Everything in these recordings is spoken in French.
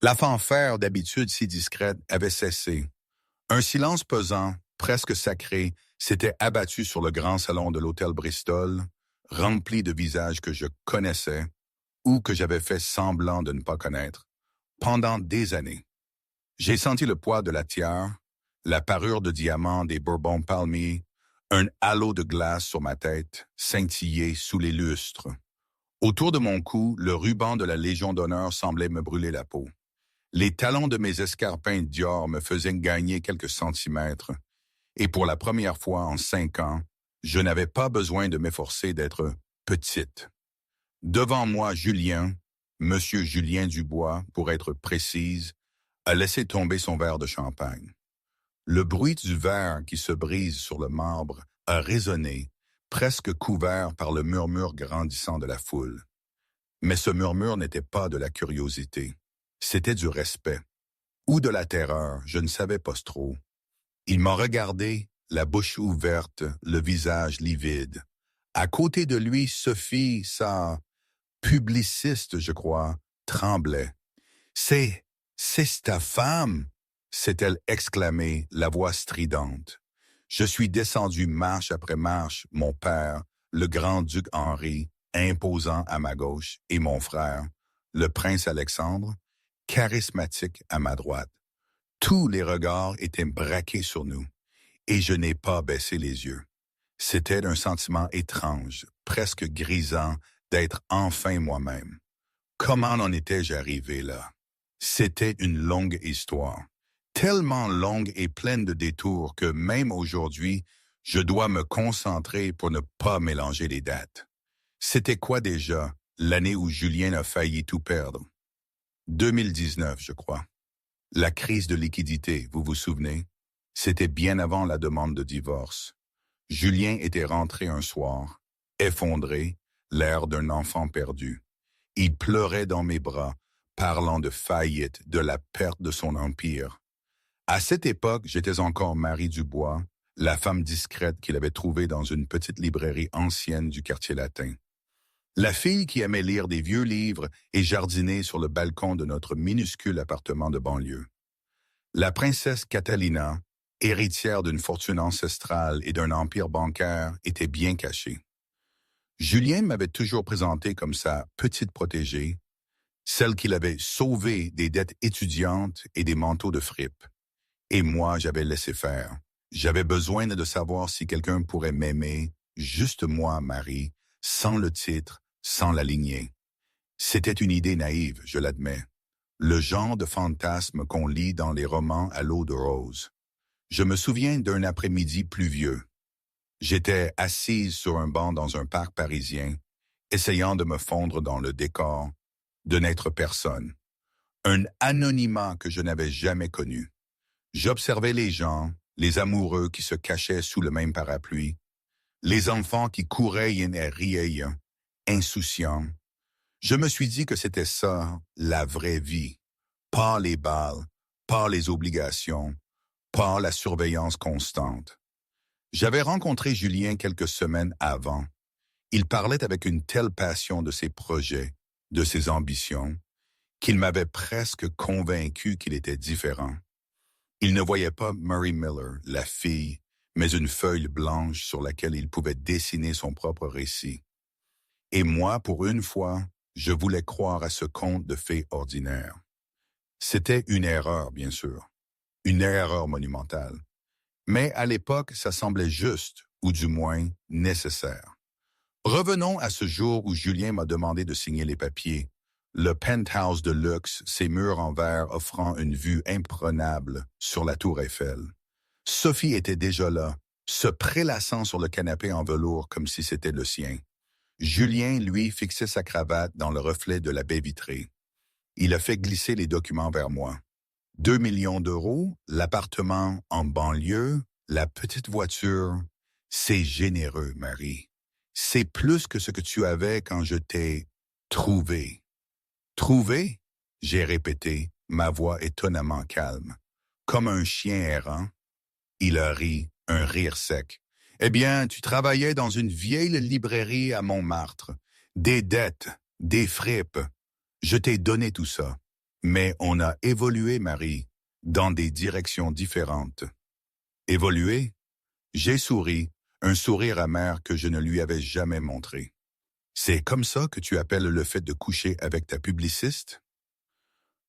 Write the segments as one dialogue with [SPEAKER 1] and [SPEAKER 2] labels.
[SPEAKER 1] La fanfare, d'habitude si discrète, avait cessé. Un silence pesant, presque sacré, s'était abattu sur le grand salon de l'hôtel Bristol, rempli de visages que je connaissais ou que j'avais fait semblant de ne pas connaître, pendant des années. J'ai senti le poids de la tiare, la parure de diamants des Bourbons palmiers, un halo de glace sur ma tête, scintillé sous les lustres. Autour de mon cou, le ruban de la Légion d'honneur semblait me brûler la peau. Les talons de mes escarpins Dior me faisaient gagner quelques centimètres, et pour la première fois en 5 ans, je n'avais pas besoin de m'efforcer d'être petite. Devant moi, Julien, Monsieur Julien Dubois, pour être précise, a laissé tomber son verre de champagne. Le bruit du verre qui se brise sur le marbre a résonné, presque couvert par le murmure grandissant de la foule. Mais ce murmure n'était pas de la curiosité, c'était du respect. Ou de la terreur, je ne savais pas trop. Il m'a regardé, la bouche ouverte, le visage livide. À côté de lui, Sophie, sa publiciste, je crois, tremblait. C'est ta femme, s'est-elle exclamée, la voix stridente. Je suis descendu marche après marche, mon père, le grand-duc Henri, imposant à ma gauche, et mon frère, le prince Alexandre, charismatique à ma droite. Tous les regards étaient braqués sur nous, et je n'ai pas baissé les yeux. C'était un sentiment étrange, presque grisant, d'être enfin moi-même. Comment en étais-je arrivé là? C'était une longue histoire, tellement longue et pleine de détours que même aujourd'hui, je dois me concentrer pour ne pas mélanger les dates. C'était quoi déjà, l'année où Julien a failli tout perdre? 2019, je crois. La crise de liquidité, vous vous souvenez? C'était bien avant la demande de divorce. Julien était rentré un soir, effondré, l'air d'un enfant perdu. Il pleurait dans mes bras, parlant de faillite, de la perte de son empire. À cette époque, j'étais encore Marie Dubois, la femme discrète qu'il avait trouvée dans une petite librairie ancienne du quartier latin. La fille qui aimait lire des vieux livres et jardiner sur le balcon de notre minuscule appartement de banlieue. La princesse Catalina, héritière d'une fortune ancestrale et d'un empire bancaire, était bien cachée. Julien m'avait toujours présenté comme sa petite protégée, celle qu'il avait sauvée des dettes étudiantes et des manteaux de fripe. Et moi, j'avais laissé faire. J'avais besoin de savoir si quelqu'un pourrait m'aimer, juste moi, Marie, sans le titre, sans la lignée. C'était une idée naïve, je l'admets. Le genre de fantasme qu'on lit dans les romans à l'eau de rose. Je me souviens d'un après-midi pluvieux. J'étais assise sur un banc dans un parc parisien, essayant de me fondre dans le décor, de n'être personne. Un anonymat que je n'avais jamais connu. J'observais les gens, les amoureux qui se cachaient sous le même parapluie, les enfants qui couraient et riaient, insouciants. Je me suis dit que c'était ça, la vraie vie. Pas les balles, pas les obligations, pas la surveillance constante. J'avais rencontré Julien quelques semaines avant. Il parlait avec une telle passion de ses projets, de ses ambitions, qu'il m'avait presque convaincu qu'il était différent. Il ne voyait pas Murray Miller, la fille, mais une feuille blanche sur laquelle il pouvait dessiner son propre récit. Et moi, pour une fois, je voulais croire à ce conte de fées ordinaire. C'était une erreur, bien sûr, une erreur monumentale. Mais à l'époque, ça semblait juste, ou du moins nécessaire. Revenons à ce jour où Julien m'a demandé de signer les papiers. Le penthouse de luxe, ses murs en verre offrant une vue imprenable sur la tour Eiffel. Sophie était déjà là, se prélassant sur le canapé en velours comme si c'était le sien. Julien, lui, fixait sa cravate dans le reflet de la baie vitrée. Il a fait glisser les documents vers moi. 2 millions d'euros, l'appartement en banlieue, la petite voiture. C'est généreux, Marie. C'est plus que ce que tu avais quand je t'ai trouvé. Trouvé? J'ai répété, ma voix étonnamment calme. Comme un chien errant. Il a ri, un rire sec. Eh bien, tu travaillais dans une vieille librairie à Montmartre. Des dettes, des fripes. Je t'ai donné tout ça. Mais on a évolué, Marie, dans des directions différentes. Évolué? J'ai souri, un sourire amer que je ne lui avais jamais montré. C'est comme ça que tu appelles le fait de coucher avec ta publiciste?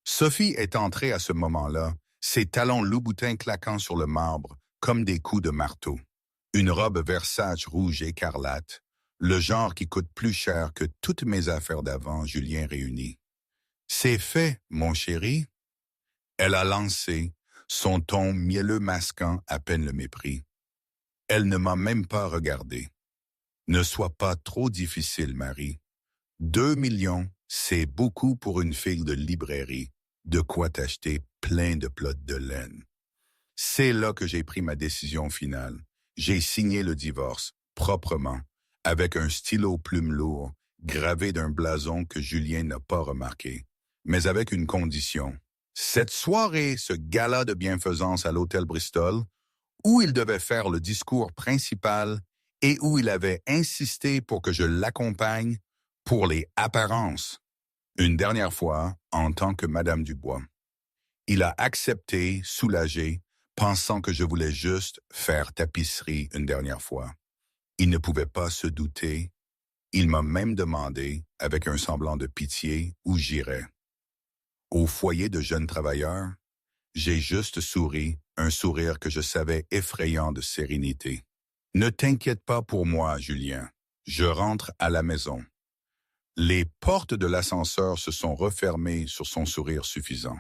[SPEAKER 1] Sophie est entrée à ce moment-là, ses talons loup-boutin claquant sur le marbre, comme des coups de marteau. Une robe Versace rouge écarlate, le genre qui coûte plus cher que toutes mes affaires d'avant, Julien réunies. C'est fait, mon chéri. Elle a lancé, son ton mielleux masquant à peine le mépris. Elle ne m'a même pas regardé. Ne sois pas trop difficile, Marie. 2 millions, c'est beaucoup pour une fille de librairie, de quoi t'acheter plein de plots de laine. C'est là que j'ai pris ma décision finale. J'ai signé le divorce, proprement, avec un stylo plume lourd, gravé d'un blason que Julien n'a pas remarqué, mais avec une condition. Cette soirée, ce gala de bienfaisance à l'hôtel Bristol, où il devait faire le discours principal et où il avait insisté pour que je l'accompagne pour les apparences. Une dernière fois, en tant que Madame Dubois. Il a accepté, soulagé, pensant que je voulais juste faire tapisserie une dernière fois. Il ne pouvait pas se douter. Il m'a même demandé, avec un semblant de pitié, où j'irais. Au foyer de jeunes travailleurs, j'ai juste souri, un sourire que je savais effrayant de sérénité. Ne t'inquiète pas pour moi, Julien. Je rentre à la maison. Les portes de l'ascenseur se sont refermées sur son sourire suffisant.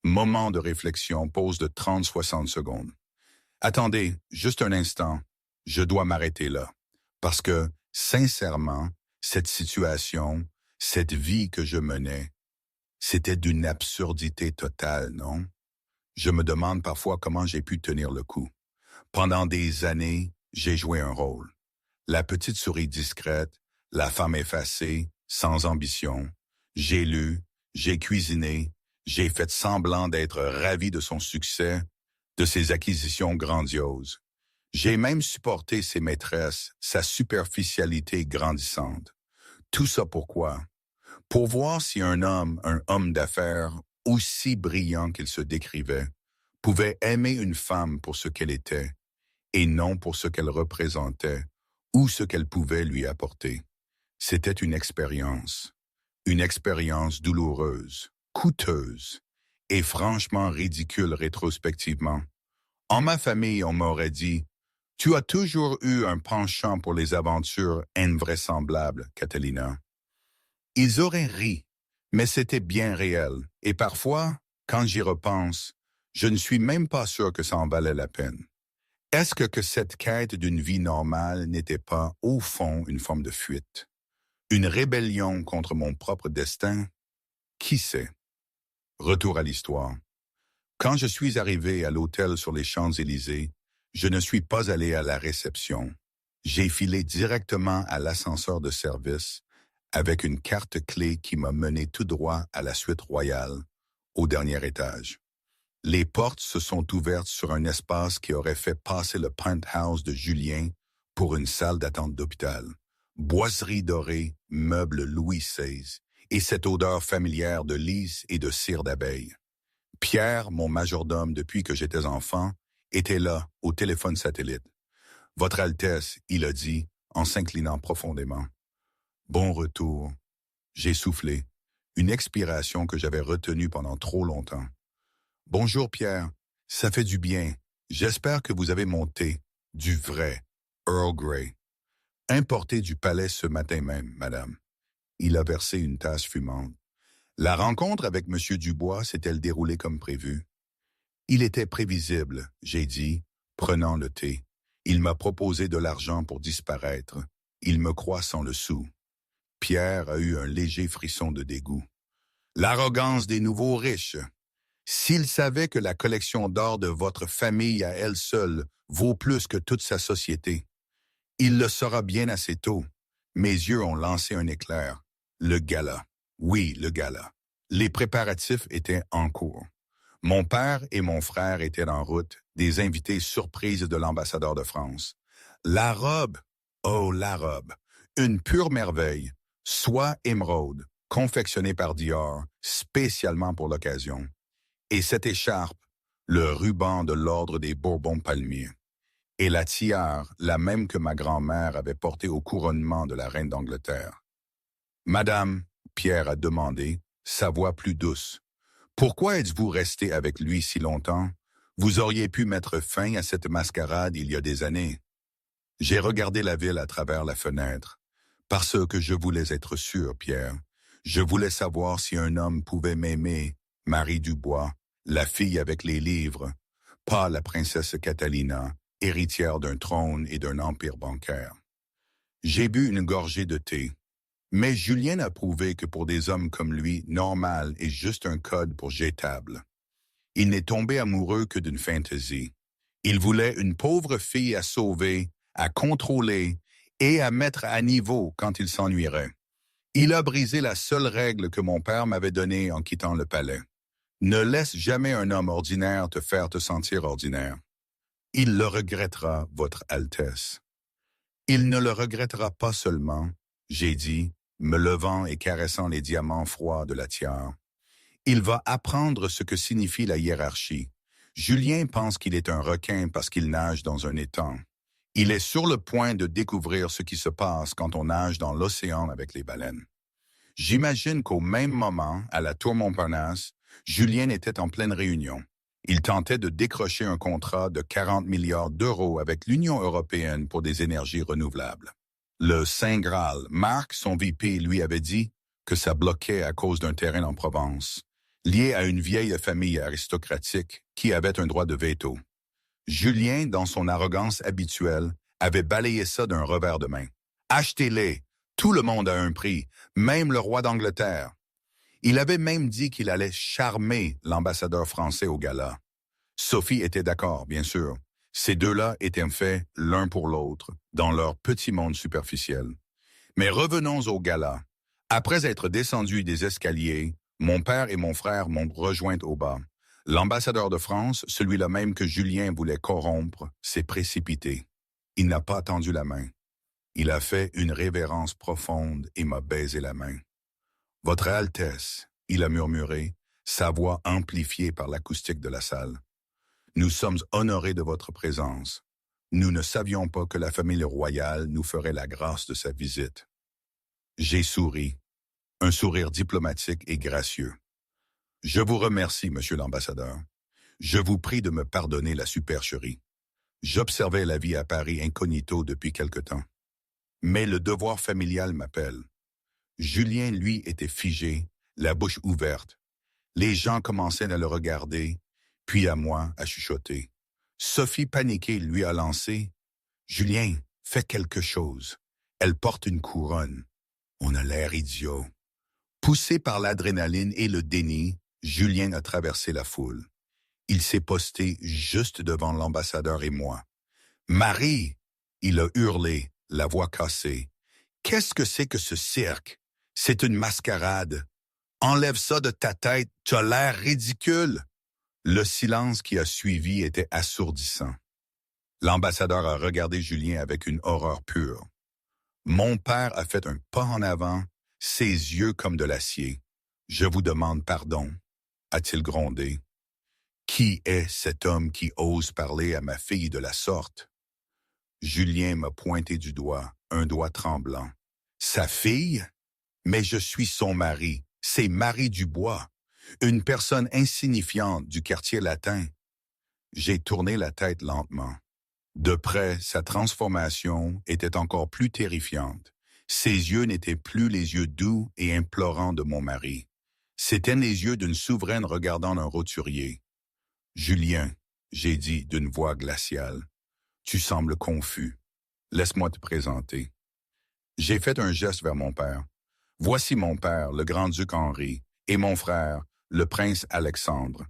[SPEAKER 1] Moment de réflexion, pause de 30-60 secondes. Attendez, juste un instant, je dois m'arrêter là. Parce que, sincèrement, cette situation, cette vie que je menais, c'était d'une absurdité totale, non? Je me demande parfois comment j'ai pu tenir le coup. Pendant des années, j'ai joué un rôle. La petite souris discrète, la femme effacée, sans ambition. J'ai lu, j'ai cuisiné, j'ai fait semblant d'être ravi de son succès, de ses acquisitions grandioses. J'ai même supporté ses maîtresses, sa superficialité grandissante. Tout ça pourquoi? Pour voir si un homme d'affaires, aussi brillant qu'il se décrivait, pouvait aimer une femme pour ce qu'elle était, et non pour ce qu'elle représentait ou ce qu'elle pouvait lui apporter. C'était une expérience douloureuse, coûteuse et franchement ridicule rétrospectivement. En ma famille, on m'aurait dit « Tu as toujours eu un penchant pour les aventures invraisemblables, Catalina. » Ils auraient ri, mais c'était bien réel. Et parfois, quand j'y repense, je ne suis même pas sûr que ça en valait la peine. Est-ce que cette quête d'une vie normale n'était pas, au fond, une forme de fuite? Une rébellion contre mon propre destin? Qui sait? Retour à l'histoire. Quand je suis arrivé à l'hôtel sur les Champs-Élysées, je ne suis pas allé à la réception. J'ai filé directement à l'ascenseur de service avec une carte clé qui m'a mené tout droit à la suite royale, au dernier étage. Les portes se sont ouvertes sur un espace qui aurait fait passer le penthouse de Julien pour une salle d'attente d'hôpital. Boiserie dorée, meubles Louis XVI, et cette odeur familière de lys et de cire d'abeille. Pierre, mon majordome depuis que j'étais enfant, était là, au téléphone satellite. « Votre Altesse », il a dit, en s'inclinant profondément. « Bon retour ». J'ai soufflé, une expiration que j'avais retenue pendant trop longtemps. « Bonjour Pierre, ça fait du bien. J'espère que vous avez mon thé, du vrai, Earl Grey. Importé du palais ce matin même, madame. » Il a versé une tasse fumante. La rencontre avec M. Dubois s'est-elle déroulée comme prévu? Il était prévisible, j'ai dit, prenant le thé. Il m'a proposé de l'argent pour disparaître. Il me croit sans le sou. Pierre a eu un léger frisson de dégoût. L'arrogance des nouveaux riches. S'il savait que la collection d'or de votre famille à elle seule vaut plus que toute sa société, il le saura bien assez tôt. Mes yeux ont lancé un éclair. Le gala. Oui, le gala. Les préparatifs étaient en cours. Mon père et mon frère étaient en route, des invités surprises de l'ambassadeur de France. La robe, oh la robe, une pure merveille, soie émeraude, confectionnée par Dior, spécialement pour l'occasion. Et cette écharpe, le ruban de l'ordre des Bourbons palmiers. Et la tiare, la même que ma grand-mère avait portée au couronnement de la reine d'Angleterre. Madame, Pierre a demandé, sa voix plus douce, pourquoi êtes-vous restée avec lui si longtemps? Vous auriez pu mettre fin à cette mascarade il y a des années. J'ai regardé la ville à travers la fenêtre, parce que je voulais être sûr, Pierre. Je voulais savoir si un homme pouvait m'aimer, Marie Dubois, la fille avec les livres, pas la princesse Catalina, héritière d'un trône et d'un empire bancaire. J'ai bu une gorgée de thé, mais Julien a prouvé que pour des hommes comme lui, normal est juste un code pour jetable. Il n'est tombé amoureux que d'une fantaisie. Il voulait une pauvre fille à sauver, à contrôler et à mettre à niveau quand il s'ennuierait. Il a brisé la seule règle que mon père m'avait donnée en quittant le palais. Ne laisse jamais un homme ordinaire te faire te sentir ordinaire. Il le regrettera, Votre Altesse. Il ne le regrettera pas seulement, j'ai dit, me levant et caressant les diamants froids de la tiare. Il va apprendre ce que signifie la hiérarchie. Julien pense qu'il est un requin parce qu'il nage dans un étang. Il est sur le point de découvrir ce qui se passe quand on nage dans l'océan avec les baleines. J'imagine qu'au même moment, à la Tour Montparnasse, Julien était en pleine réunion. Il tentait de décrocher un contrat de 40 milliards d'euros avec l'Union européenne pour des énergies renouvelables. Le Saint Graal, Marc, son VP, lui avait dit que ça bloquait à cause d'un terrain en Provence, lié à une vieille famille aristocratique qui avait un droit de veto. Julien, dans son arrogance habituelle, avait balayé ça d'un revers de main. Achetez-les, tout le monde a un prix, même le roi d'Angleterre. Il avait même dit qu'il allait charmer l'ambassadeur français au gala. Sophie était d'accord, bien sûr. Ces deux-là étaient faits l'un pour l'autre, dans leur petit monde superficiel. Mais revenons au gala. Après être descendus des escaliers, mon père et mon frère m'ont rejoint au bas. L'ambassadeur de France, celui-là même que Julien voulait corrompre, s'est précipité. Il n'a pas tendu la main. Il a fait une révérence profonde et m'a baisé la main. « Votre Altesse », il a murmuré, sa voix amplifiée par l'acoustique de la salle. « Nous sommes honorés de votre présence. Nous ne savions pas que la famille royale nous ferait la grâce de sa visite. » J'ai souri, un sourire diplomatique et gracieux. « Je vous remercie, monsieur l'ambassadeur. Je vous prie de me pardonner la supercherie. J'observais la vie à Paris incognito depuis quelque temps. Mais le devoir familial m'appelle. » Julien, lui, était figé, la bouche ouverte. Les gens commençaient à le regarder, puis à moi à chuchoter. Sophie, paniquée, lui a lancé « Julien, fais quelque chose. Elle porte une couronne. » On a l'air idiot. Poussé par l'adrénaline et le déni, Julien a traversé la foule. Il s'est posté juste devant l'ambassadeur et moi. « Marie !» Il a hurlé, la voix cassée. « Qu'est-ce que c'est que ce cirque? C'est une mascarade. Enlève ça de ta tête, tu as l'air ridicule. » Le silence qui a suivi était assourdissant. L'ambassadeur a regardé Julien avec une horreur pure. Mon père a fait un pas en avant, ses yeux comme de l'acier. « Je vous demande pardon, » a-t-il grondé. « Qui est cet homme qui ose parler à ma fille de la sorte? » Julien m'a pointé du doigt, un doigt tremblant. « Sa fille? Mais je suis son mari, c'est Marie Dubois, une personne insignifiante du quartier latin. » J'ai tourné la tête lentement. De près, sa transformation était encore plus terrifiante. Ses yeux n'étaient plus les yeux doux et implorants de mon mari. C'étaient les yeux d'une souveraine regardant un roturier. « Julien, » j'ai dit d'une voix glaciale, « tu sembles confus. Laisse-moi te présenter. » J'ai fait un geste vers mon père. « Voici mon père, le grand-duc Henri, et mon frère, le prince Alexandre. »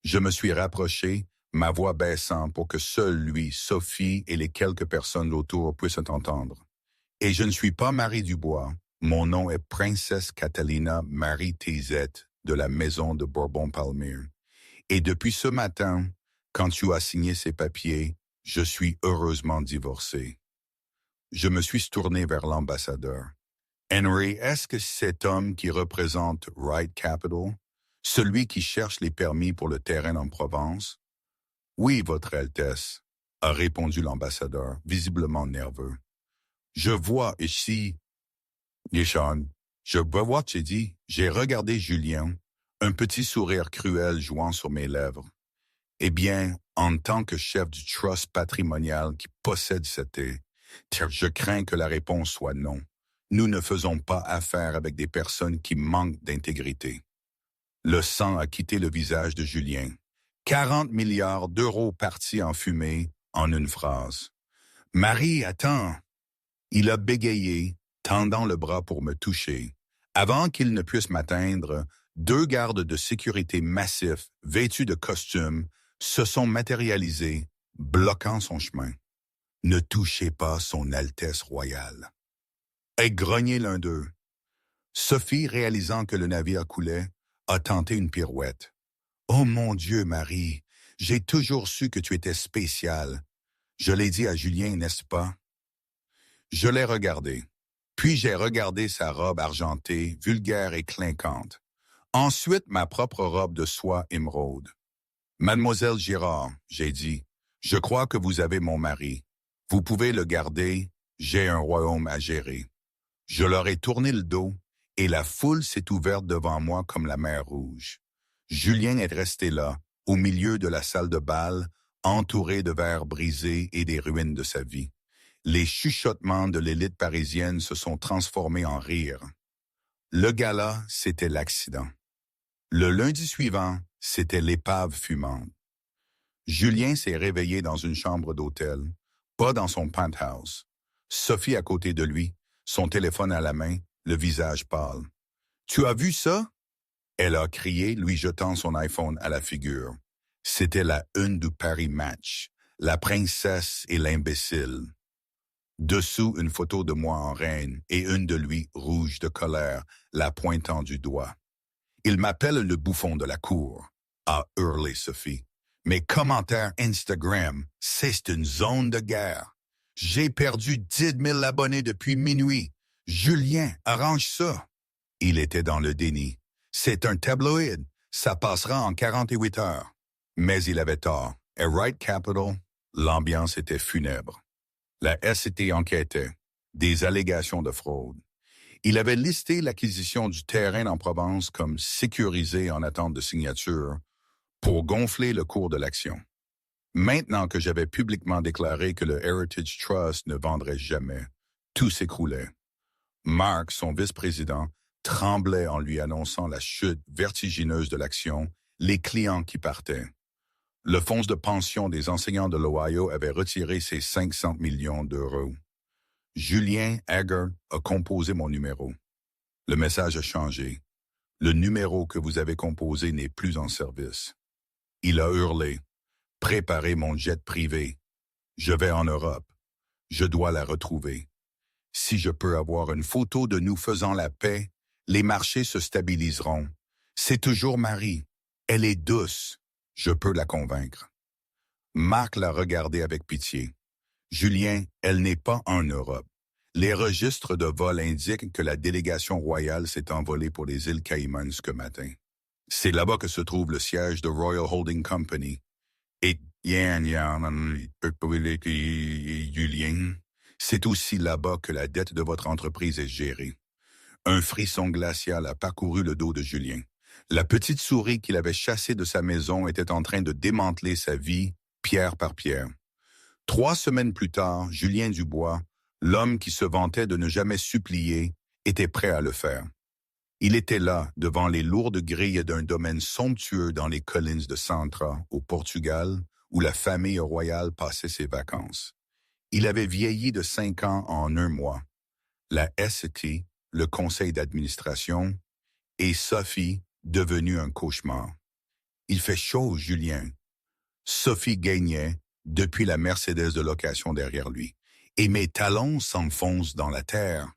[SPEAKER 1] Je me suis rapproché, ma voix baissant pour que seul lui, Sophie et les quelques personnes autour puissent entendre. « Et je ne suis pas Marie Dubois. Mon nom est Princesse Catalina Marie Tizette de la maison de Bourbon-Palmiers. Et depuis ce matin, quand tu as signé ces papiers, je suis heureusement divorcé. » Je me suis tourné vers l'ambassadeur. Henry, est-ce que cet homme qui représente Wright Capital, celui qui cherche les permis pour le terrain en Provence? Oui, Votre Altesse, a répondu l'ambassadeur, visiblement nerveux. Je vois ici, Yeshon, je vois, tu dit, j'ai regardé Julien, un petit sourire cruel jouant sur mes lèvres. Eh bien, en tant que chef du trust patrimonial qui possède cette terre, je crains que la réponse soit non. Nous ne faisons pas affaire avec des personnes qui manquent d'intégrité. Le sang a quitté le visage de Julien. 40 milliards d'euros partis en fumée en une phrase. Marie, attends. Il a bégayé, tendant le bras pour me toucher. Avant qu'il ne puisse m'atteindre, 2 gardes de sécurité massifs, vêtus de costumes, se sont matérialisés, bloquant son chemin. Ne touchez pas son Altesse royale. Et grogné l'un d'eux. Sophie, réalisant que le navire coulait, a tenté une pirouette. « Oh mon Dieu, Marie, j'ai toujours su que tu étais spéciale. Je l'ai dit à Julien, n'est-ce pas? » Je l'ai regardé. Puis j'ai regardé sa robe argentée, vulgaire et clinquante. Ensuite, ma propre robe de soie émeraude. « Mademoiselle Girard, j'ai dit, je crois que vous avez mon mari. Vous pouvez le garder, j'ai un royaume à gérer. » Je leur ai tourné le dos et la foule s'est ouverte devant moi comme la mer Rouge. Julien est resté là, au milieu de la salle de bal, entouré de verres brisés et des ruines de sa vie. Les chuchotements de l'élite parisienne se sont transformés en rires. Le gala, c'était l'accident. Le lundi suivant, c'était l'épave fumante. Julien s'est réveillé dans une chambre d'hôtel, pas dans son penthouse. Sophie à côté de lui, son téléphone à la main, le visage pâle. « Tu as vu ça? » Elle a crié, lui jetant son iPhone à la figure. C'était la une du Paris Match, la princesse et l'imbécile. Dessous, une photo de moi en reine et une de lui rouge de colère, la pointant du doigt. « Il m'appelle le bouffon de la cour », a hurlé Sophie. « Mes commentaires Instagram, c'est une zone de guerre. J'ai perdu 10 000 abonnés depuis minuit. Julien, arrange ça. » Il était dans le déni. C'est un tabloïd. Ça passera en 48 heures. Mais il avait tort. À Wright Capital, l'ambiance était funèbre. La SCT enquêtait. Des allégations de fraude. Il avait listé l'acquisition du terrain en Provence comme sécurisé en attente de signature pour gonfler le cours de l'action. Maintenant que j'avais publiquement déclaré que le Heritage Trust ne vendrait jamais, tout s'écroulait. Mark, son vice-président, tremblait en lui annonçant la chute vertigineuse de l'action, les clients qui partaient. Le fonds de pension des enseignants de l'Ohio avait retiré ses 500 millions d'euros. Julien Hager a composé mon numéro. Le message a changé. Le numéro que vous avez composé n'est plus en service. Il a hurlé. Préparez mon jet privé. Je vais en Europe. Je dois la retrouver. Si je peux avoir une photo de nous faisant la paix, les marchés se stabiliseront. C'est toujours Marie. Elle est douce. Je peux la convaincre. Marc l'a regardé avec pitié. Julien, elle n'est pas en Europe. Les registres de vol indiquent que la délégation royale s'est envolée pour les îles Caïmans ce matin. C'est là-bas que se trouve le siège de Royal Holding Company. Et Julien, c'est aussi là-bas que la dette de votre entreprise est gérée. Un frisson glacial a parcouru le dos de Julien. La petite souris qu'il avait chassée de sa maison était en train de démanteler sa vie, pierre par pierre. 3 semaines plus tard, Julien Dubois, l'homme qui se vantait de ne jamais supplier, était prêt à le faire. Il était là, devant les lourdes grilles d'un domaine somptueux dans les collines de Santra, au Portugal, où la famille royale passait ses vacances. Il avait vieilli de 5 ans en 1 mois. La ST, le conseil d'administration, et Sophie, devenue un cauchemar. Il fait chaud, Julien. Sophie gagnait depuis la Mercedes de location derrière lui. Et mes talons s'enfoncent dans la terre.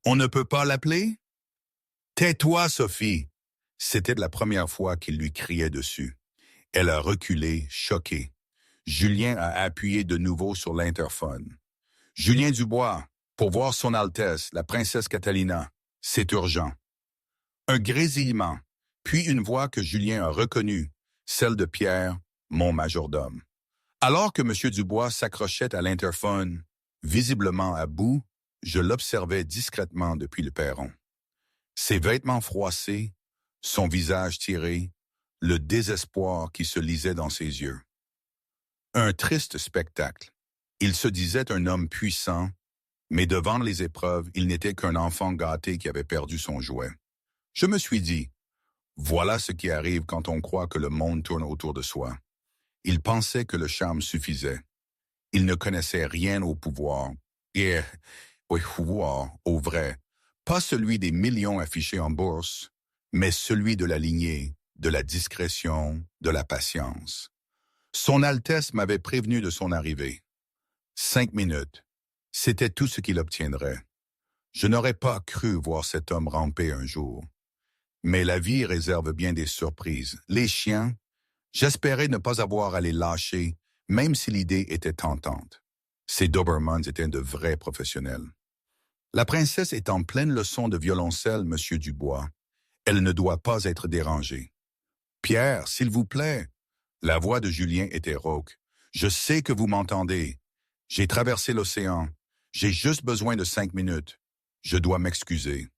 [SPEAKER 1] On ne peut pas l'appeler? Tais-toi, Sophie! C'était la première fois qu'il lui criait dessus. Elle a reculé, choquée. Julien a appuyé de nouveau sur l'interphone. Julien Dubois, Pour voir son Altesse, la princesse Catalina. C'est urgent. Un grésillement, puis une voix que Julien a reconnue, celle de Pierre, mon majordome. Alors que M. Dubois s'accrochait à l'interphone, visiblement à bout, je l'observais discrètement depuis le perron. Ses vêtements froissés, son visage tiré, le désespoir qui se lisait dans ses yeux. Un triste spectacle. Il se disait un homme puissant, mais devant les épreuves, il n'était qu'un enfant gâté qui avait perdu son jouet. Je me suis dit, voilà ce qui arrive quand on croit que le monde tourne autour de soi. Il pensait que le charme suffisait. Il ne connaissait rien au pouvoir, et au pouvoir, au vrai, pas celui des millions affichés en bourse, mais celui de la lignée, de la discrétion, de la patience. Son Altesse m'avait prévenu de son arrivée. 5 minutes, c'était tout ce qu'il obtiendrait. Je n'aurais pas cru voir cet homme ramper un jour. Mais la vie réserve bien des surprises. Les chiens, j'espérais ne pas avoir à les lâcher, même si l'idée était tentante. Ces Dobermans étaient de vrais professionnels. La princesse est en pleine leçon de violoncelle, Monsieur Dubois. Elle ne doit pas être dérangée. Pierre, s'il vous plaît. La voix de Julien était rauque. Je sais que vous m'entendez. J'ai traversé l'océan. J'ai juste besoin de 5 minutes. Je dois m'excuser.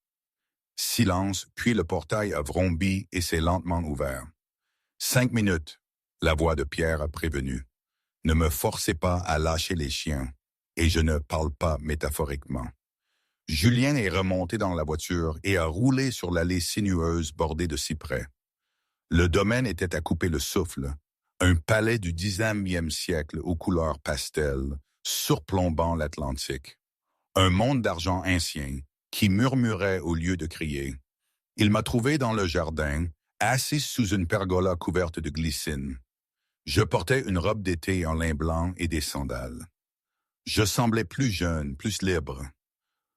[SPEAKER 1] Silence, puis le portail a vrombi et s'est lentement ouvert. 5 minutes, la voix de Pierre a prévenu. Ne me forcez pas à lâcher les chiens, et je ne parle pas métaphoriquement. Julien est remonté dans la voiture et a roulé sur l'allée sinueuse bordée de cyprès. Le domaine était à couper le souffle, un palais du 19e siècle aux couleurs pastel, surplombant l'Atlantique. Un monde d'argent ancien qui murmurait au lieu de crier. Il m'a trouvé dans le jardin, assis sous une pergola couverte de glycine. Je portais une robe d'été en lin blanc et des sandales. Je semblais plus jeune, plus libre.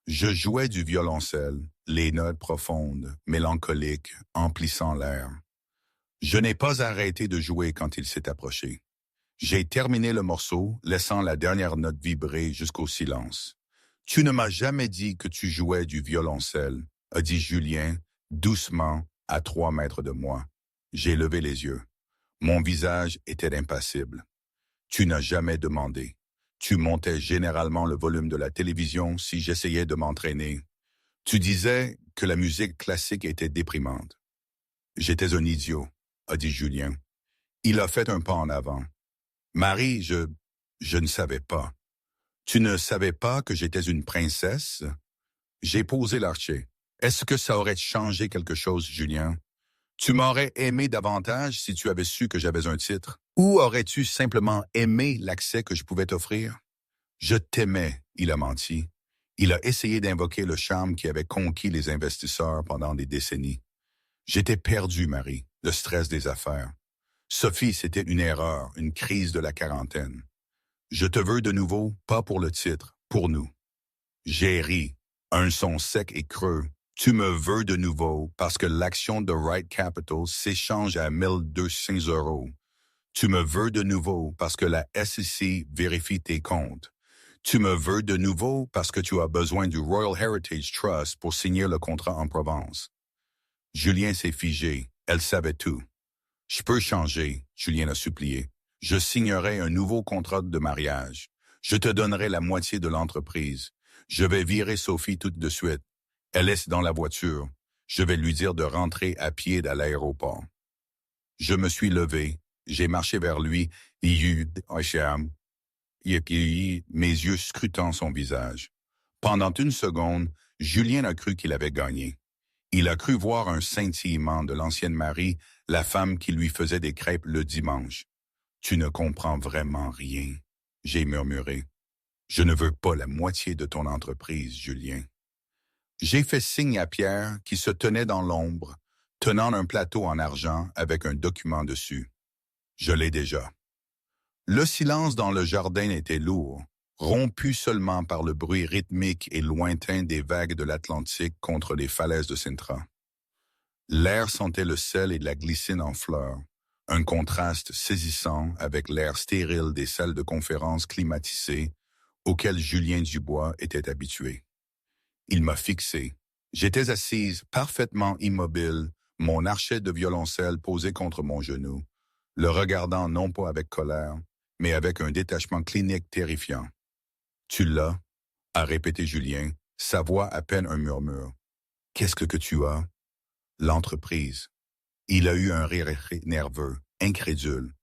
[SPEAKER 1] Je jouais du violoncelle, les notes profondes, mélancoliques, emplissant l'air. Je n'ai pas arrêté de jouer quand il s'est approché. J'ai terminé le morceau, laissant la dernière note vibrer jusqu'au silence. « Tu ne m'as jamais dit que tu jouais du violoncelle », a dit Julien, doucement, à 3 mètres de moi. J'ai levé les yeux. Mon visage était impassible. « Tu n'as jamais demandé. Tu montais généralement le volume de la télévision si j'essayais de m'entraîner. Tu disais que la musique classique était déprimante. »« J'étais un idiot », a dit Julien. Il a fait un pas en avant. « Marie, je ne savais pas. » « Tu ne savais pas que j'étais une princesse? » J'ai posé l'archet. « Est-ce que ça aurait changé quelque chose, Julien? Tu m'aurais aimé davantage si tu avais su que j'avais un titre? Ou aurais-tu simplement aimé l'accès que je pouvais t'offrir? » « Je t'aimais, » il a menti. Il a essayé d'invoquer le charme qui avait conquis les investisseurs pendant des décennies. J'étais perdu, Marie, le stress des affaires. Sophie, c'était une erreur, une crise de la quarantaine. Je te veux de nouveau, pas pour le titre, pour nous. J'ai ri, un son sec et creux. Tu me veux de nouveau parce que l'action de Right Capital s'échange à 1200 €. Tu me veux de nouveau parce que la SEC vérifie tes comptes. Tu me veux de nouveau parce que tu as besoin du Royal Heritage Trust pour signer le contrat en Provence. Julien s'est figé. Elle savait tout. Je peux changer, Julien a supplié. Je signerai un nouveau contrat de mariage. Je te donnerai la moitié de l'entreprise. Je vais virer Sophie tout de suite. Elle est dans la voiture. Je vais lui dire de rentrer à pied à l'aéroport. Je me suis levé. J'ai marché vers lui. Mes yeux scrutant son visage. Pendant une seconde, Julien a cru qu'il avait gagné. Il a cru voir un scintillement de l'ancienne Marie, la femme qui lui faisait des crêpes le dimanche. « Tu ne comprends vraiment rien, » j'ai murmuré. « Je ne veux pas la moitié de ton entreprise, Julien. » J'ai fait signe à Pierre qui se tenait dans l'ombre, tenant un plateau en argent avec un document dessus. Je l'ai déjà. Le silence dans le jardin était lourd, rompu seulement par le bruit rythmique et lointain des vagues de l'Atlantique contre les falaises de Sintra. L'air sentait le sel et la glycine en fleurs, un contraste saisissant avec l'air stérile des salles de conférence climatisées auquel Julien Dubois était habitué. Il m'a fixé. J'étais assise, parfaitement immobile, mon archet de violoncelle posé contre mon genou, le regardant non pas avec colère, mais avec un détachement clinique terrifiant. « Tu l'as ?» a répété Julien, sa voix à peine un murmure. « Qu'est-ce que tu as ?» ?»« L'entreprise. » Il a eu un rire nerveux, incrédule.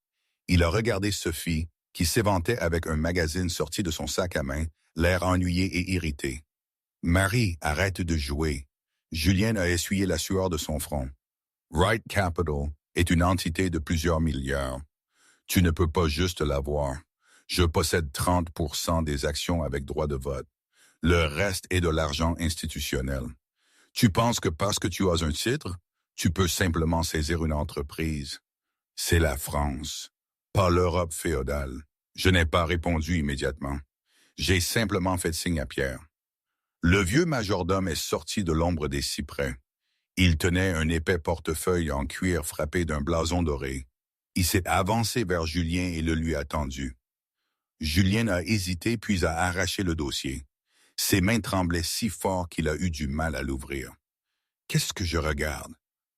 [SPEAKER 1] Il a regardé Sophie, qui s'éventait avec un magazine sorti de son sac à main, l'air ennuyé et irrité. « Marie, arrête de jouer. » Julien a essuyé la sueur de son front. « Wright Capital est une entité de plusieurs milliards. Tu ne peux pas juste l'avoir. Je possède 30% des actions avec droit de vote. Le reste est de l'argent institutionnel. Tu penses que parce que tu as un titre, tu peux simplement saisir une entreprise. C'est la France, pas l'Europe féodale. » Je n'ai pas répondu immédiatement. J'ai simplement fait signe à Pierre. Le vieux majordome est sorti de l'ombre des cyprès. Il tenait un épais portefeuille en cuir frappé d'un blason doré. Il s'est avancé vers Julien et le lui a tendu. Julien a hésité puis a arraché le dossier. Ses mains tremblaient si fort qu'il a eu du mal à l'ouvrir. « Qu'est-ce que je regarde ?»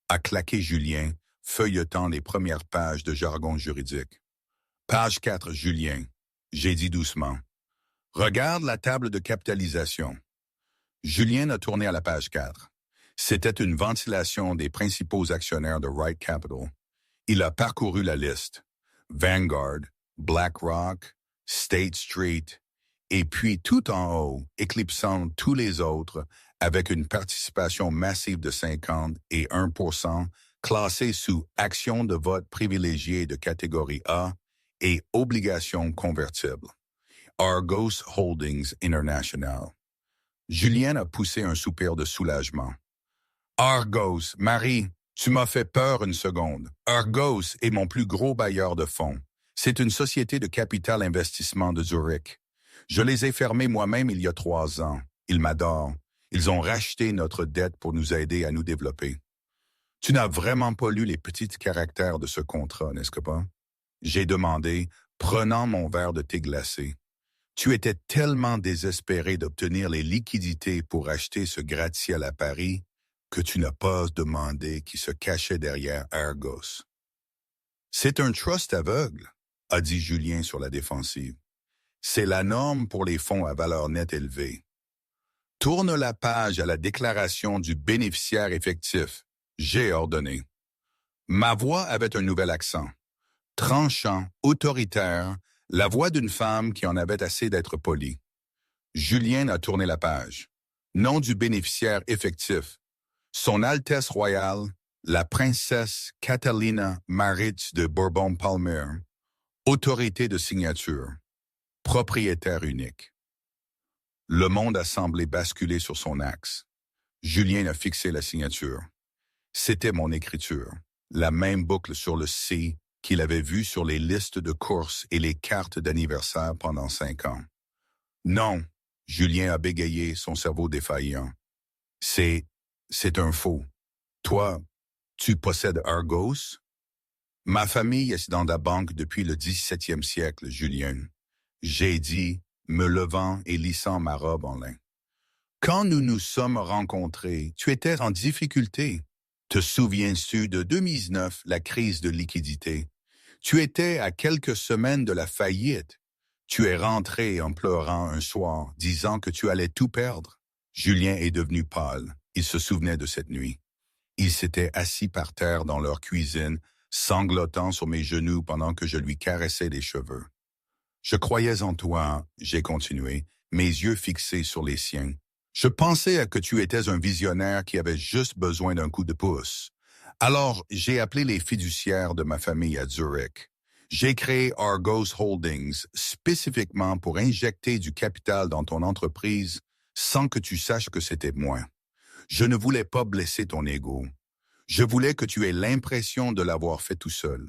[SPEAKER 1] a claqué Julien, feuilletant les premières pages de jargon juridique. « Page 4, Julien. » J'ai dit doucement. « Regarde la table de capitalisation. » Julien a tourné à la page 4. C'était une ventilation des principaux actionnaires de Wright Capital. Il a parcouru la liste. Vanguard, BlackRock, State Street, et puis tout en haut, éclipsant tous les autres, avec une participation massive de 50 et 1%, classés sous actions de vote privilégiées de catégorie A et obligations convertibles. Argos Holdings International. Julien a poussé un soupir de soulagement. Argos, Marie, tu m'as fait peur une seconde. Argos est mon plus gros bailleur de fonds. C'est une société de capital investissement de Zurich. Je les ai fermés moi-même il y a 3 ans. Ils m'adorent. Ils ont racheté notre dette pour nous aider à nous développer. Tu n'as vraiment pas lu les petits caractères de ce contrat, n'est-ce pas? J'ai demandé, prenant mon verre de thé glacé. Tu étais tellement désespéré d'obtenir les liquidités pour acheter ce gratte-ciel à Paris que tu n'as pas demandé qui se cachait derrière Argos. C'est un trust aveugle, a dit Julien sur la défensive. C'est la norme pour les fonds à valeur nette élevée. Tourne la page à la déclaration du bénéficiaire effectif. J'ai ordonné. Ma voix avait un nouvel accent. Tranchant, autoritaire, la voix d'une femme qui en avait assez d'être polie. Julien a tourné la page. Nom du bénéficiaire effectif. Son Altesse royale, la princesse Catalina Maritz de Bourbon-Palmer. Autorité de signature. Propriétaire unique. Le monde a semblé basculer sur son axe. Julien a fixé la signature. C'était mon écriture, la même boucle sur le C qu'il avait vue sur les listes de courses et les cartes d'anniversaire pendant 5 ans. Non, Julien a bégayé, son cerveau défaillant. C'est un faux. Toi, tu possèdes Argos? Ma famille est dans la banque depuis le 17e siècle, Julien. J'ai dit, me levant et lissant ma robe en lin. Quand nous nous sommes rencontrés, tu étais en difficulté. Te souviens-tu de 2009, la crise de liquidité? Tu étais à quelques semaines de la faillite. Tu es rentré en pleurant un soir, disant que tu allais tout perdre. Julien est devenu pâle. Il se souvenait de cette nuit. Il s'était assis par terre dans leur cuisine, sanglotant sur mes genoux pendant que je lui caressais les cheveux. Je croyais en toi, j'ai continué, mes yeux fixés sur les siens. Je pensais que tu étais un visionnaire qui avait juste besoin d'un coup de pouce. Alors, j'ai appelé les fiduciaires de ma famille à Zurich. J'ai créé Argos Holdings spécifiquement pour injecter du capital dans ton entreprise sans que tu saches que c'était moi. Je ne voulais pas blesser ton ego. Je voulais que tu aies l'impression de l'avoir fait tout seul.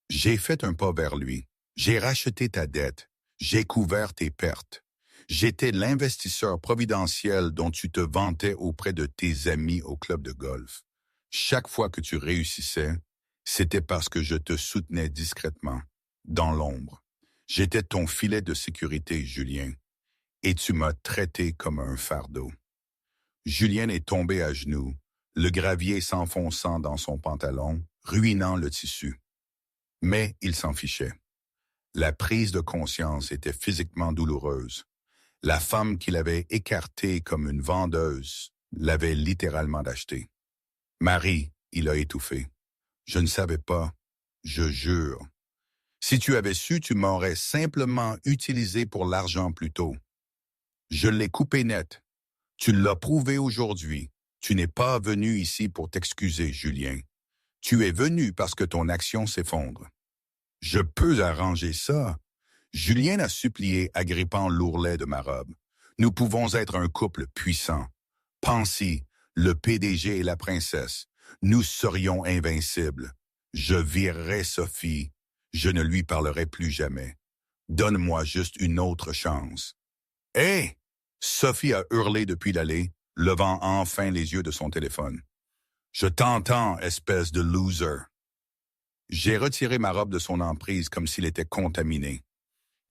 [SPEAKER 1] J'ai fait un pas vers lui. J'ai racheté ta dette. J'ai couvert tes pertes. J'étais l'investisseur providentiel dont tu te vantais auprès de tes amis au club de golf. Chaque fois que tu réussissais, c'était parce que je te soutenais discrètement, dans l'ombre. J'étais ton filet de sécurité, Julien, et tu m'as traité comme un fardeau. Julien est tombé à genoux, le gravier s'enfonçant dans son pantalon, ruinant le tissu. Mais il s'en fichait. La prise de conscience était physiquement douloureuse. La femme qu'il avait écartée comme une vendeuse l'avait littéralement acheté. Marie, il a étouffé. Je ne savais pas. Je jure. Si tu avais su, tu m'aurais simplement utilisé pour l'argent plus tôt. Je l'ai coupé net. Tu l'as prouvé aujourd'hui. Tu n'es pas venu ici pour t'excuser, Julien. Tu es venu parce que ton action s'effondre. Je peux arranger ça. Julien a supplié, agrippant l'ourlet de ma robe. Nous pouvons être un couple puissant. Pensez, le PDG et la princesse. Nous serions invincibles. Je virerai Sophie. Je ne lui parlerai plus jamais. Donne-moi juste une autre chance. Hé! Sophie a hurlé depuis l'allée, levant enfin les yeux de son téléphone. Je t'entends, espèce de loser. J'ai retiré ma robe de son emprise comme s'il était contaminé.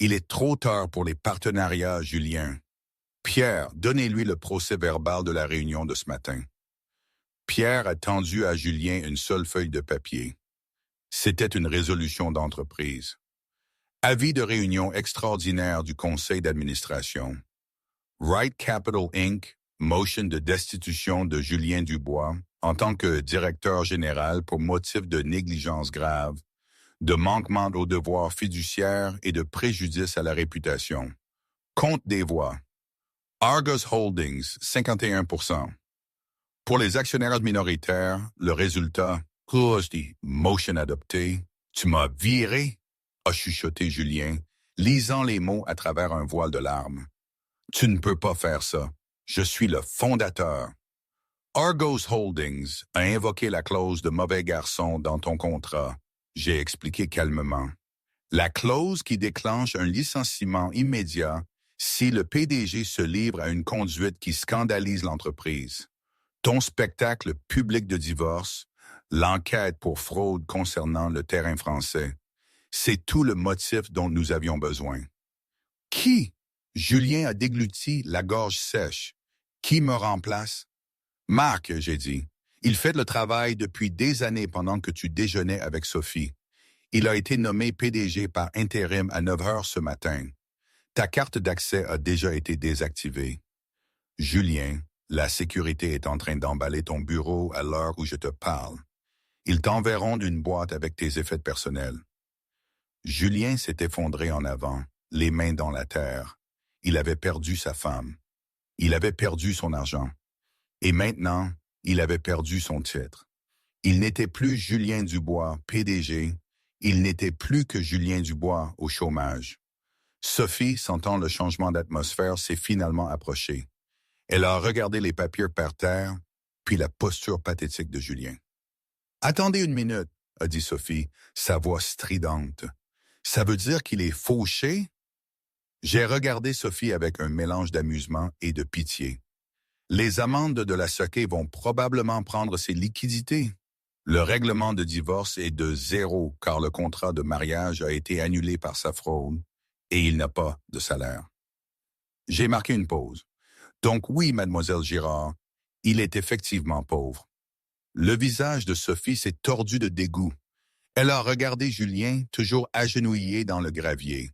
[SPEAKER 1] Il est trop tard pour les partenariats, Julien. Pierre, donnez-lui le procès-verbal de la réunion de ce matin. Pierre a tendu à Julien une seule feuille de papier. C'était une résolution d'entreprise. Avis de réunion extraordinaire du conseil d'administration. Wright Capital Inc., motion de destitution de Julien Dubois en tant que directeur général pour motif de négligence grave, de manquement aux devoirs fiduciaires et de préjudice à la réputation. Compte des voix. Argos Holdings, 51%. Pour les actionnaires minoritaires, le résultat, motion adoptée. Tu m'as viré, a chuchoté Julien, lisant les mots à travers un voile de larmes. Tu ne peux pas faire ça. Je suis le fondateur. Argos Holdings a invoqué la clause de mauvais garçon dans ton contrat. J'ai expliqué calmement. La clause qui déclenche un licenciement immédiat si le PDG se livre à une conduite qui scandalise l'entreprise. Ton spectacle public de divorce, l'enquête pour fraude concernant le terrain français, c'est tout le motif dont nous avions besoin. Qui? Julien a dégluti la gorge sèche. Qui me remplace? Marc, j'ai dit. Il fait le travail depuis des années pendant que tu déjeunais avec Sophie. Il a été nommé PDG par intérim à 9 heures ce matin. Ta carte d'accès a déjà été désactivée. Julien, la sécurité est en train d'emballer ton bureau à l'heure où je te parle. Ils t'enverront d'une boîte avec tes effets personnels. Julien s'est effondré en avant, les mains dans la terre. Il avait perdu sa femme. Il avait perdu son argent. Et maintenant, il avait perdu son titre. Il n'était plus Julien Dubois, PDG. Il n'était plus que Julien Dubois au chômage. Sophie, sentant le changement d'atmosphère, s'est finalement approchée. Elle a regardé les papiers par terre, puis la posture pathétique de Julien. « Attendez une minute, » a dit Sophie, sa voix stridente. « Ça veut dire qu'il est fauché? » J'ai regardé Sophie avec un mélange d'amusement et de pitié. Les amendes de la SOCE vont probablement prendre ses liquidités. Le règlement de divorce est de 0 car le contrat de mariage a été annulé par sa fraude et il n'a pas de salaire. J'ai marqué une pause. Donc oui, mademoiselle Girard, il est effectivement pauvre. Le visage de Sophie s'est tordu de dégoût. Elle a regardé Julien, toujours agenouillé dans le gravier.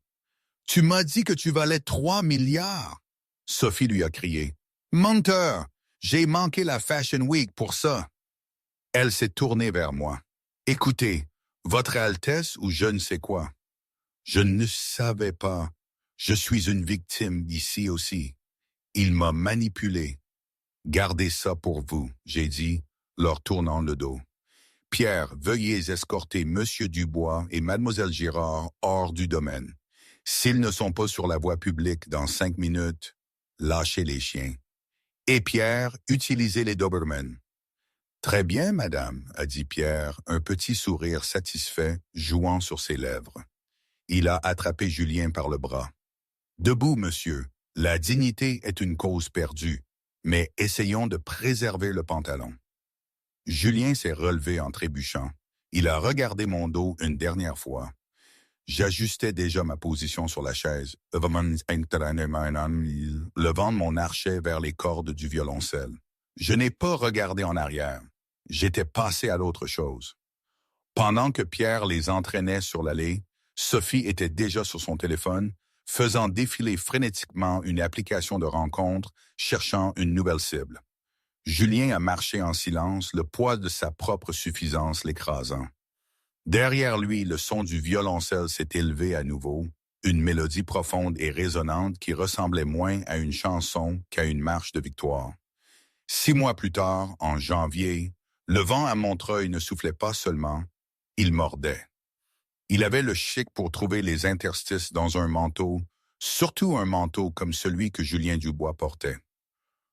[SPEAKER 1] « Tu m'as dit que tu valais 3 milliards! » Sophie lui a crié. « Menteur! J'ai manqué la Fashion Week pour ça! » Elle s'est tournée vers moi. « Écoutez, Votre Altesse ou je ne sais quoi. Je ne savais pas. Je suis une victime ici aussi. Il m'a manipulé. Gardez ça pour vous, j'ai dit, leur tournant le dos. Pierre, veuillez escorter Monsieur Dubois et Mademoiselle Girard hors du domaine. S'ils ne sont pas sur la voie publique dans 5 minutes, lâchez les chiens. Et Pierre, utilisez les Doberman. Très bien, madame, a dit Pierre, un petit sourire satisfait jouant sur ses lèvres. Il a attrapé Julien par le bras. Debout, monsieur. La dignité est une cause perdue, mais essayons de préserver le pantalon. Julien s'est relevé en trébuchant. Il a regardé mon dos une dernière fois. J'ajustais déjà ma position sur la chaise, levant mon archet vers les cordes du violoncelle. Je n'ai pas regardé en arrière. J'étais passé à l'autre chose. Pendant que Pierre les entraînait sur l'allée, Sophie était déjà sur son téléphone, faisant défiler frénétiquement une application de rencontre, cherchant une nouvelle cible. Julien a marché en silence, le poids de sa propre suffisance l'écrasant. Derrière lui, le son du violoncelle s'est élevé à nouveau, une mélodie profonde et résonnante qui ressemblait moins à une chanson qu'à une marche de victoire. 6 mois plus tard, en janvier, le vent à Montreuil ne soufflait pas seulement, il mordait. Il avait le chic pour trouver les interstices dans un manteau, surtout un manteau comme celui que Julien Dubois portait.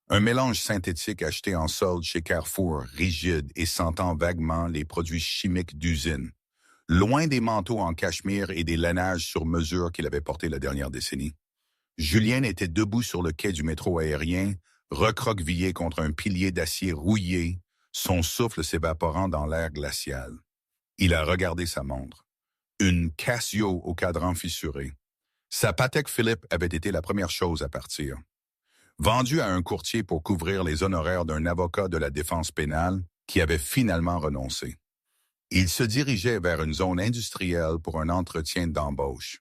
[SPEAKER 1] Un mélange synthétique acheté en solde chez Carrefour, rigide et sentant vaguement les produits chimiques d'usine. Loin des manteaux en cachemire et des lainages sur mesure qu'il avait portés la dernière décennie. Julien était debout sur le quai du métro aérien, recroquevillé contre un pilier d'acier rouillé, son souffle s'évaporant dans l'air glacial. Il a regardé sa montre. Une Casio au cadran fissuré. Sa Patek Philippe avait été la première chose à partir. Vendue à un courtier pour couvrir les honoraires d'un avocat de la défense pénale qui avait finalement renoncé. Il se dirigeait vers une zone industrielle pour un entretien d'embauche.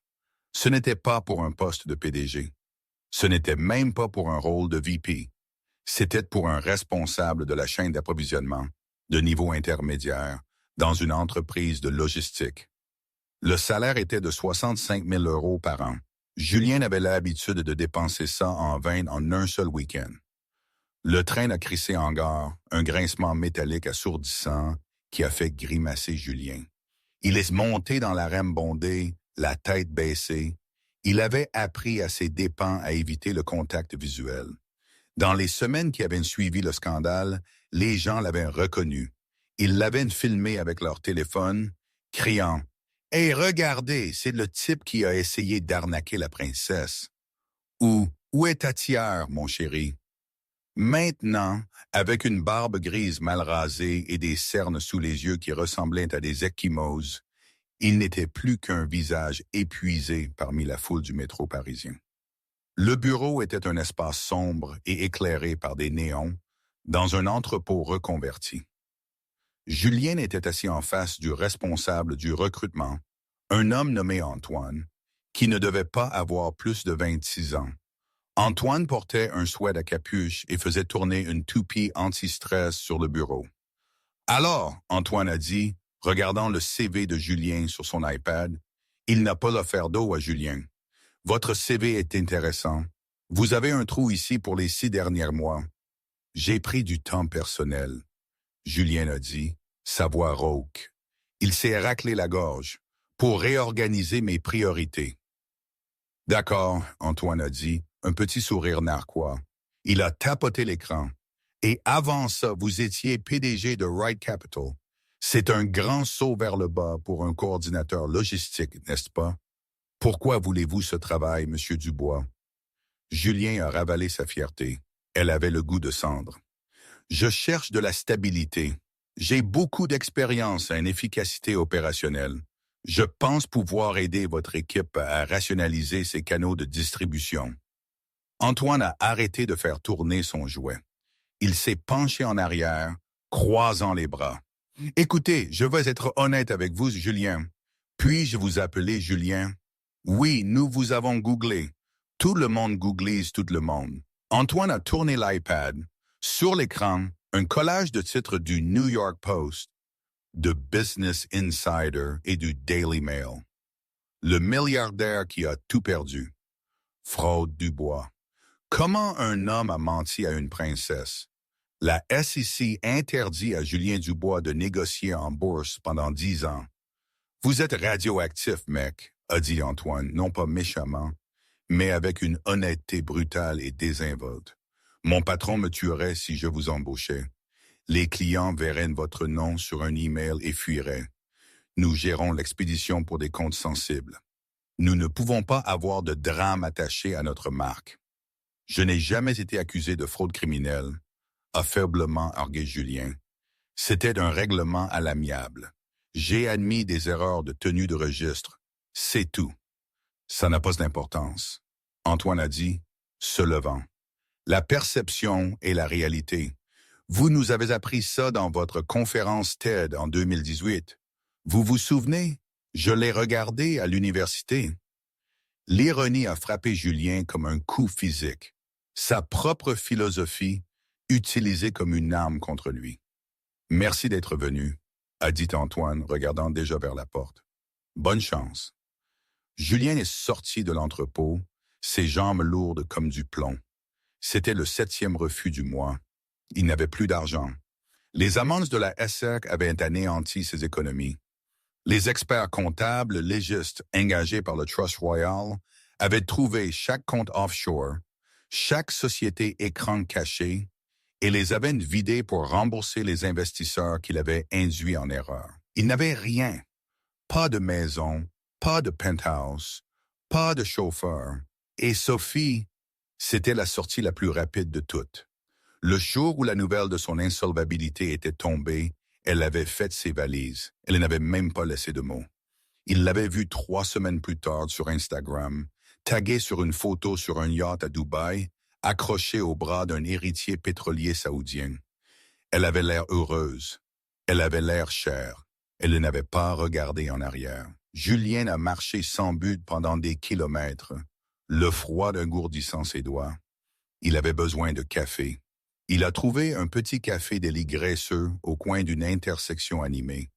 [SPEAKER 1] Ce n'était pas pour un poste de PDG. Ce n'était même pas pour un rôle de VP. C'était pour un responsable de la chaîne d'approvisionnement, de niveau intermédiaire, dans une entreprise de logistique. Le salaire était de 65 000 € par an. Julien avait l'habitude de dépenser ça en vain en un seul week-end. Le train a crissé en gare, un grincement métallique assourdissant qui a fait grimacer Julien. Il est monté dans la rame bondée, la tête baissée. Il avait appris à ses dépens à éviter le contact visuel. Dans les semaines qui avaient suivi le scandale, les gens l'avaient reconnu. Ils l'avaient filmé avec leur téléphone, criant « Hey, regardez, c'est le type qui a essayé d'arnaquer la princesse. » Ou « Où est ta tiare, mon chéri? » Maintenant, avec une barbe grise mal rasée et des cernes sous les yeux qui ressemblaient à des ecchymoses, il n'était plus qu'un visage épuisé parmi la foule du métro parisien. Le bureau était un espace sombre et éclairé par des néons, dans un entrepôt reconverti. Julien était assis en face du responsable du recrutement, un homme nommé Antoine, qui ne devait pas avoir plus de 26 ans. Antoine portait un sweat à capuche et faisait tourner une toupie anti-stress sur le bureau. « Alors, Antoine a dit, regardant le CV de Julien sur son iPad, il n'a pas l'affaire d'eau à Julien. Votre CV est intéressant. Vous avez un trou ici pour les 6 derniers mois. J'ai pris du temps personnel. » Julien a dit, sa voix rauque. Il s'est raclé la gorge pour réorganiser mes priorités. « D'accord, » Antoine a dit, un petit sourire narquois. Il a tapoté l'écran. « Et avant ça, vous étiez PDG de Wright Capital. C'est un grand saut vers le bas pour un coordinateur logistique, n'est-ce pas? Pourquoi voulez-vous ce travail, Monsieur Dubois? » Julien a ravalé sa fierté. Elle avait le goût de cendre. « Je cherche de la stabilité. J'ai beaucoup d'expérience en efficacité opérationnelle. Je pense pouvoir aider votre équipe à rationaliser ses canaux de distribution. » Antoine a arrêté de faire tourner son jouet. Il s'est penché en arrière, croisant les bras. « Écoutez, je vais être honnête avec vous, Julien. Puis-je vous appeler Julien? Oui, nous vous avons googlé. Tout le monde googlise tout le monde. » Antoine a tourné l'iPad. Sur l'écran, un collage de titres du New York Post, de Business Insider et du Daily Mail. Le milliardaire qui a tout perdu. Fraude Dubois. Comment un homme a menti à une princesse? La SEC interdit à Julien Dubois de négocier en bourse pendant 10 ans. « Vous êtes radioactif, mec », a dit Antoine, non pas méchamment, mais avec une honnêteté brutale et désinvolte. « Mon patron me tuerait si je vous embauchais. Les clients verraient votre nom sur un email et fuiraient. Nous gérons l'expédition pour des comptes sensibles. Nous ne pouvons pas avoir de drame attaché à notre marque. Je n'ai jamais été accusé de fraude criminelle, » a faiblement argué Julien. C'était un règlement à l'amiable. J'ai admis des erreurs de tenue de registre. C'est tout. Ça n'a pas d'importance. Antoine a dit, se levant. La perception et la réalité. Vous nous avez appris ça dans votre conférence TED en 2018. Vous vous souvenez? Je l'ai regardé à l'université. L'ironie a frappé Julien comme un coup physique. Sa propre philosophie utilisée comme une arme contre lui. Merci d'être venu, a dit Antoine, regardant déjà vers la porte. Bonne chance. Julien est sorti de l'entrepôt, ses jambes lourdes comme du plomb. C'était le 7e refus du mois. Il n'avait plus d'argent. Les amendes de la SEC avaient anéanti ses économies. Les experts comptables légistes engagés par le Trust Royal avaient trouvé chaque compte offshore, chaque société écran caché, et les avaient vidés pour rembourser les investisseurs qui l'avaient induit en erreur. Il n'avait rien. Pas de maison, pas de penthouse, pas de chauffeur. Et Sophie, c'était la sortie la plus rapide de toutes. Le jour où la nouvelle de son insolvabilité était tombée, elle avait fait ses valises. Elle n'avait même pas laissé de mots. Il l'avait vue 3 semaines plus tard sur Instagram, taguée sur une photo sur un yacht à Dubaï, accrochée au bras d'un héritier pétrolier saoudien. Elle avait l'air heureuse. Elle avait l'air chère. Elle n'avait pas regardé en arrière. Julien a marché sans but pendant des kilomètres, le froid engourdissant ses doigts. Il avait besoin de café. Il a trouvé un petit café des lits graisseux au coin d'une intersection animée.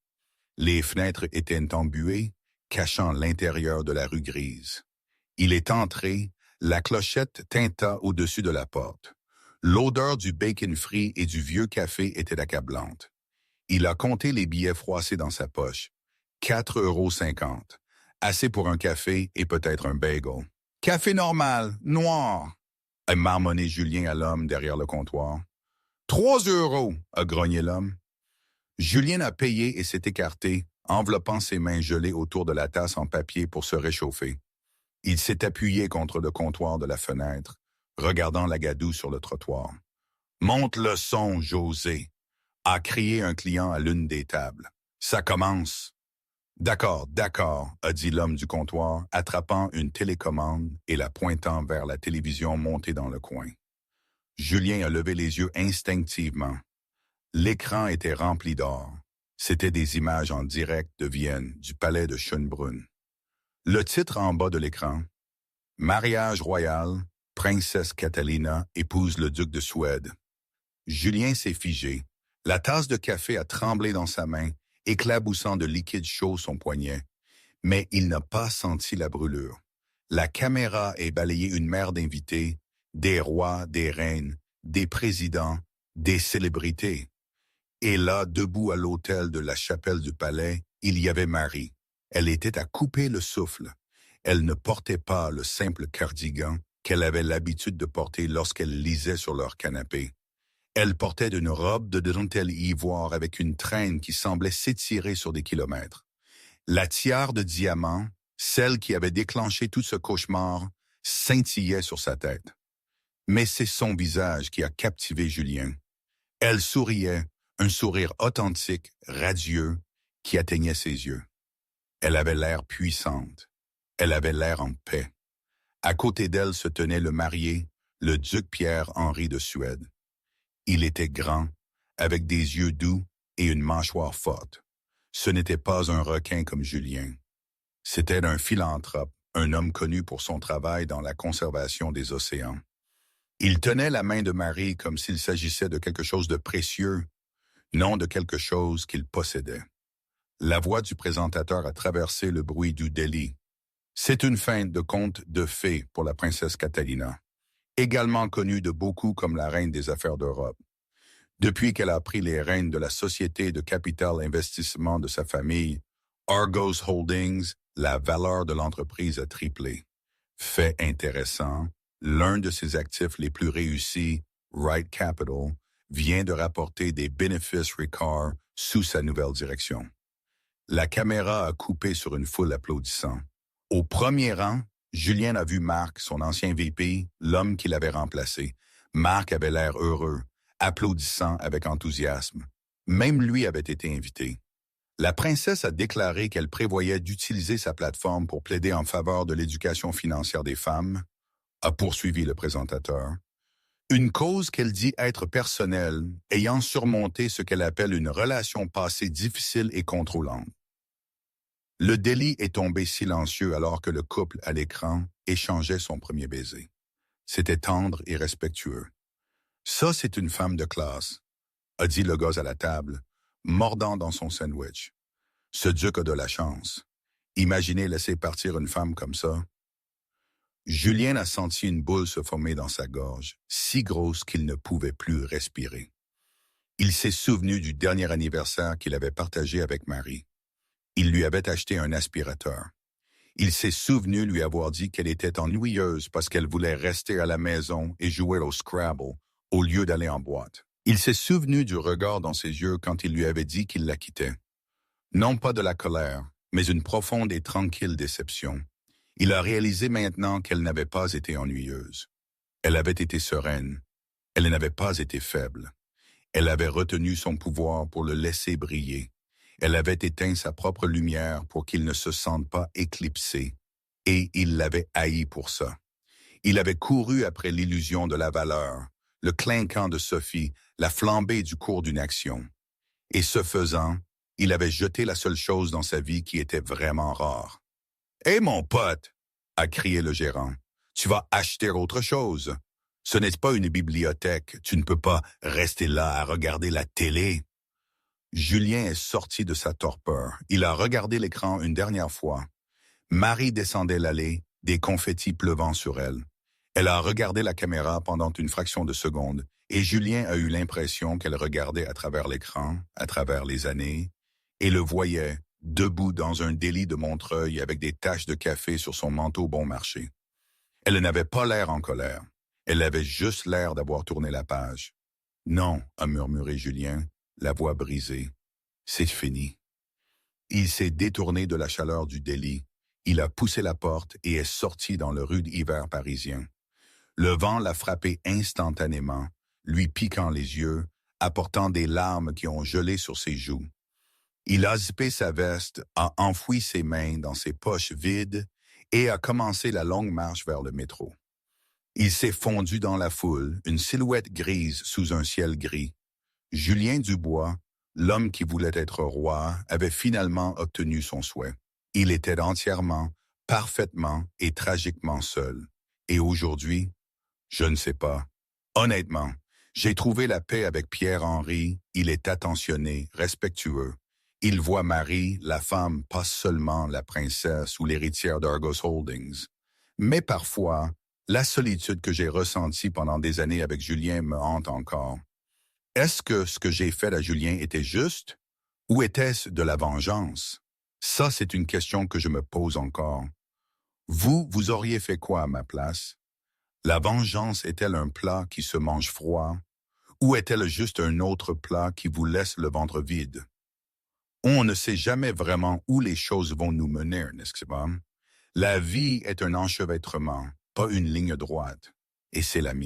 [SPEAKER 1] Les fenêtres étaient embuées, cachant l'intérieur de la rue grise. Il est entré, la clochette tinta au-dessus de la porte. L'odeur du bacon frit et du vieux café était accablante. Il a compté les billets froissés dans sa poche. 4,50 €. Assez pour un café et peut-être un bagel. Café normal, noir, a marmonné Julien à l'homme derrière le comptoir. 3 €, a grogné l'homme. Julien a payé et s'est écarté, enveloppant ses mains gelées autour de la tasse en papier pour se réchauffer. Il s'est appuyé contre le comptoir de la fenêtre, regardant la gadoue sur le trottoir. « Monte le son, José !» a crié un client à l'une des tables. « Ça commence !» « D'accord, d'accord, » a dit l'homme du comptoir, attrapant une télécommande et la pointant vers la télévision montée dans le coin. Julien a levé les yeux instinctivement. L'écran était rempli d'or. C'étaient des images en direct de Vienne, du palais de Schönbrunn. Le titre en bas de l'écran, « Mariage royal, princesse Catalina épouse le duc de Suède ». Julien s'est figé. La tasse de café a tremblé dans sa main, éclaboussant de liquide chaud son poignet. Mais il n'a pas senti la brûlure. La caméra a balayé une mer d'invités, des rois, des reines, des présidents, des célébrités. Et là, debout à l'autel de la chapelle du palais, il y avait Marie. Elle était à couper le souffle. Elle ne portait pas le simple cardigan qu'elle avait l'habitude de porter lorsqu'elle lisait sur leur canapé. Elle portait une robe de dentelle ivoire avec une traîne qui semblait s'étirer sur des kilomètres. La tiare de diamant, celle qui avait déclenché tout ce cauchemar, scintillait sur sa tête. Mais c'est son visage qui a captivé Julien. Elle souriait, un sourire authentique, radieux, qui atteignait ses yeux. Elle avait l'air puissante. Elle avait l'air en paix. À côté d'elle se tenait le marié, le duc Pierre-Henri de Suède. Il était grand, avec des yeux doux et une mâchoire forte. Ce n'était pas un requin comme Julien. C'était un philanthrope, un homme connu pour son travail dans la conservation des océans. Il tenait la main de Marie comme s'il s'agissait de quelque chose de précieux, non de quelque chose qu'il possédait. La voix du présentateur a traversé le bruit du Delhi. C'est une fin de conte de fées pour la princesse Catalina, également connue de beaucoup comme la reine des affaires d'Europe. Depuis qu'elle a pris les rênes de la société de capital investissement de sa famille, Argos Holdings, la valeur de l'entreprise a triplé. Fait intéressant, l'un de ses actifs les plus réussis, Wright Capital, vient de rapporter des bénéfices records sous sa nouvelle direction. La caméra a coupé sur une foule applaudissant. Au premier rang, Julien a vu Marc, son ancien VP, l'homme qui l'avait remplacé. Marc avait l'air heureux, applaudissant avec enthousiasme. Même lui avait été invité. La princesse a déclaré qu'elle prévoyait d'utiliser sa plateforme pour plaider en faveur de l'éducation financière des femmes, a poursuivi le présentateur. Une cause qu'elle dit être personnelle, ayant surmonté ce qu'elle appelle une relation passée difficile et contrôlante. Le délit est tombé silencieux alors que le couple à l'écran échangeait son premier baiser. C'était tendre et respectueux. Ça, c'est une femme de classe, a dit le gosse à la table, mordant dans son sandwich. Ce duc a de la chance. Imaginez laisser partir une femme comme ça. Julien a senti une boule se former dans sa gorge, si grosse qu'il ne pouvait plus respirer. Il s'est souvenu du dernier anniversaire qu'il avait partagé avec Marie. Il lui avait acheté un aspirateur. Il s'est souvenu lui avoir dit qu'elle était ennuyeuse parce qu'elle voulait rester à la maison et jouer au Scrabble au lieu d'aller en boîte. Il s'est souvenu du regard dans ses yeux quand il lui avait dit qu'il la quittait. Non pas de la colère, mais une profonde et tranquille déception. Il a réalisé maintenant qu'elle n'avait pas été ennuyeuse. Elle avait été sereine. Elle n'avait pas été faible. Elle avait retenu son pouvoir pour le laisser briller. Elle avait éteint sa propre lumière pour qu'il ne se sente pas éclipsé. Et il l'avait haï pour ça. Il avait couru après l'illusion de la valeur, le clinquant de Sophie, la flambée du cours d'une action. Et ce faisant, il avait jeté la seule chose dans sa vie qui était vraiment rare. « Hé, mon pote !» a crié le gérant. « Tu vas acheter autre chose. Ce n'est pas une bibliothèque. Tu ne peux pas rester là à regarder la télé. » Julien est sorti de sa torpeur. Il a regardé l'écran une dernière fois. Marie descendait l'allée, des confettis pleuvant sur elle. Elle a regardé la caméra pendant une fraction de seconde, et Julien a eu l'impression qu'elle regardait à travers l'écran, à travers les années, et le voyait, debout dans un délit de Montreuil avec des taches de café sur son manteau bon marché. Elle n'avait pas l'air en colère. Elle avait juste l'air d'avoir tourné la page. « Non », a murmuré Julien, la voix brisée. « C'est fini. » Il s'est détourné de la chaleur du délit. Il a poussé la porte et est sorti dans le rude hiver parisien. Le vent l'a frappé instantanément, lui piquant les yeux, apportant des larmes qui ont gelé sur ses joues. Il a zippé sa veste, a enfoui ses mains dans ses poches vides et a commencé la longue marche vers le métro. Il s'est fondu dans la foule, une silhouette grise sous un ciel gris. Julien Dubois, l'homme qui voulait être roi, avait finalement obtenu son souhait. Il était entièrement, parfaitement et tragiquement seul. Et aujourd'hui, je ne sais pas. Honnêtement, j'ai trouvé la paix avec Pierre-Henri. Il est attentionné, respectueux. Il voit Marie, la femme, pas seulement la princesse ou l'héritière d'Argos Holdings. Mais parfois, la solitude que j'ai ressentie pendant des années avec Julien me hante encore. Est-ce que ce que j'ai fait à Julien était juste? Ou était-ce de la vengeance? Ça, c'est une question que je me pose encore. Vous auriez fait quoi à ma place? La vengeance est-elle un plat qui se mange froid? Ou est-elle juste un autre plat qui vous laisse le ventre vide? On ne sait jamais vraiment où les choses vont nous mener, n'est-ce pas? La vie est un enchevêtrement, pas une ligne droite. Et c'est la mienne.